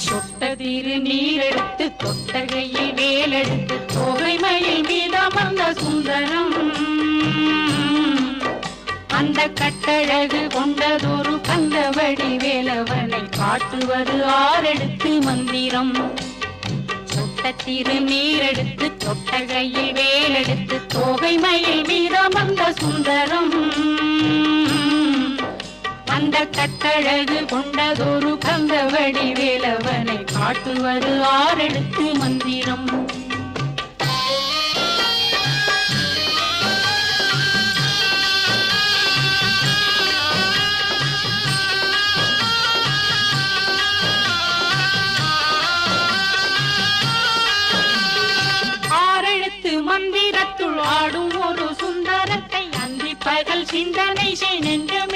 சொட்ட திரு நீரெடுத்து கொட்டகையில் வேலெடுத்து தொகைமையில் மீதமர்ந்த சுந்தரம் அந்த கட்டழகு கொண்டதொரு கந்தவடி வேலவனை காட்டுவது ஆரெடுத்து மந்திரம். சொட்ட திரு நீரெடுத்து கொட்டகையில் வேலெடுத்து தொகைமையில் மீதமர்ந்த சுந்தரம் அந்த கட்டழகு கொண்டதொரு கந்தவடி வேலவனை காட்டுவது ஆரெடுத்து மந்திரம். ஆரெழுத்து மந்திரத்துள் ஆடும் ஒரு சுந்தரத்தை அந்தி பகல் சிந்தனை செய் நெஞ்சம்